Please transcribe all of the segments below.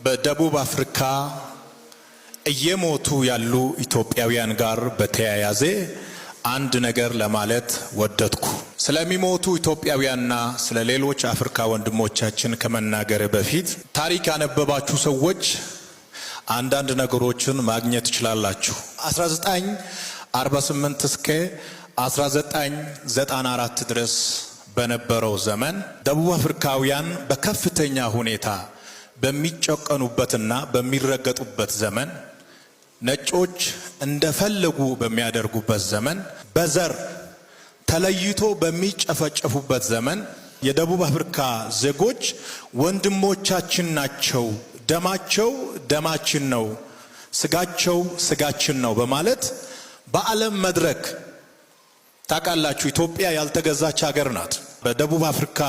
በደቡብ አፍሪካ እየሞቱ ያሉ ኢትዮጵያውያን ጋር በተያያዘ አንድ ነገር ለማለት ወደድኩ። ስለሚሞቱ ኢትዮጵያውያንና ስለ ሌሎች አፍሪካ ወንድሞቻችን ከመናገር በፊት ታሪክ ያነበባችሁ ሰዎች አንዳንድ ነገሮችን ማግኘት ትችላላችሁ። 1948 እስከ 1994 ድረስ በነበረው ዘመን ደቡብ አፍሪካውያን በከፍተኛ ሁኔታ በሚጨቀኑበትና በሚረገጡበት ዘመን፣ ነጮች እንደፈለጉ በሚያደርጉበት ዘመን፣ በዘር ተለይቶ በሚጨፈጨፉበት ዘመን የደቡብ አፍሪካ ዜጎች ወንድሞቻችን ናቸው፣ ደማቸው ደማችን ነው፣ ስጋቸው ስጋችን ነው በማለት በዓለም መድረክ ታውቃላችሁ፣ ኢትዮጵያ ያልተገዛች ሀገር ናት። በደቡብ አፍሪካ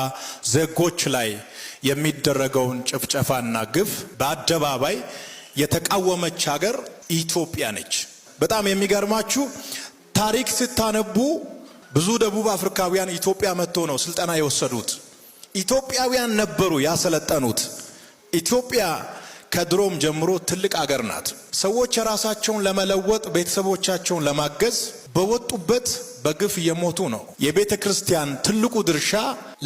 ዜጎች ላይ የሚደረገውን ጭፍጨፋና ግፍ በአደባባይ የተቃወመች ሀገር ኢትዮጵያ ነች። በጣም የሚገርማችሁ ታሪክ ስታነቡ ብዙ ደቡብ አፍሪካውያን ኢትዮጵያ መጥቶ ነው ስልጠና የወሰዱት። ኢትዮጵያውያን ነበሩ ያሰለጠኑት። ኢትዮጵያ ከድሮም ጀምሮ ትልቅ ሀገር ናት። ሰዎች የራሳቸውን ለመለወጥ ቤተሰቦቻቸውን ለማገዝ በወጡበት በግፍ እየሞቱ ነው። የቤተ ክርስቲያን ትልቁ ድርሻ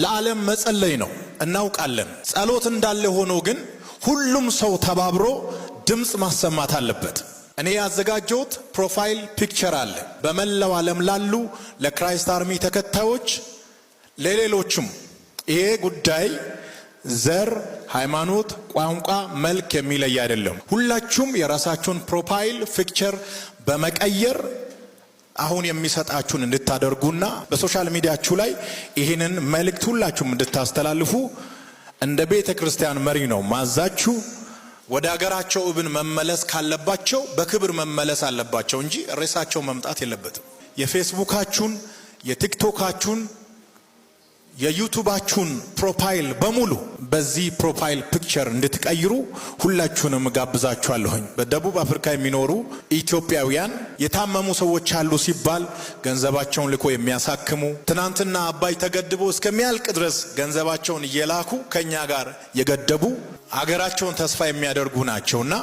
ለዓለም መጸለይ ነው፣ እናውቃለን። ጸሎት እንዳለ ሆኖ ግን ሁሉም ሰው ተባብሮ ድምፅ ማሰማት አለበት። እኔ ያዘጋጀሁት ፕሮፋይል ፒክቸር አለ። በመላው ዓለም ላሉ ለክራይስት አርሚ ተከታዮች፣ ለሌሎችም ይሄ ጉዳይ ዘር፣ ሃይማኖት፣ ቋንቋ፣ መልክ የሚለይ አይደለም። ሁላችሁም የራሳችሁን ፕሮፋይል ፒክቸር በመቀየር አሁን የሚሰጣችሁን እንድታደርጉና በሶሻል ሚዲያችሁ ላይ ይህንን መልእክት ሁላችሁም እንድታስተላልፉ እንደ ቤተ ክርስቲያን መሪ ነው ማዛችሁ። ወደ ሀገራቸው እብን መመለስ ካለባቸው በክብር መመለስ አለባቸው እንጂ ሬሳቸው መምጣት የለበትም። የፌስቡካችሁን፣ የቲክቶካችሁን፣ የዩቱባችሁን ፕሮፋይል በሙሉ በዚህ ፕሮፋይል ፒክቸር እንድትቀይሩ ሁላችሁንም ጋብዛችኋለሁኝ። በደቡብ አፍሪካ የሚኖሩ ኢትዮጵያውያን የታመሙ ሰዎች አሉ ሲባል ገንዘባቸውን ልኮ የሚያሳክሙ፣ ትናንትና አባይ ተገድቦ እስከሚያልቅ ድረስ ገንዘባቸውን እየላኩ ከኛ ጋር የገደቡ አገራቸውን ተስፋ የሚያደርጉ ናቸውና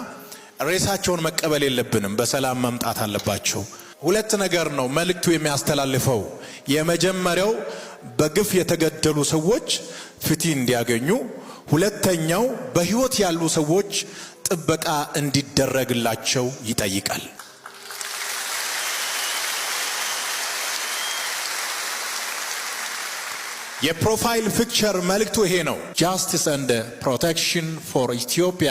ሬሳቸውን መቀበል የለብንም፣ በሰላም መምጣት አለባቸው። ሁለት ነገር ነው መልእክቱ የሚያስተላልፈው። የመጀመሪያው በግፍ የተገደሉ ሰዎች ፍትህ እንዲያገኙ፣ ሁለተኛው በህይወት ያሉ ሰዎች ጥበቃ እንዲደረግላቸው ይጠይቃል። የፕሮፋይል ፒክቸር መልእክቱ ይሄ ነው። ጃስቲስ ኤንድ ፕሮቴክሽን ፎር ኢትዮጵያ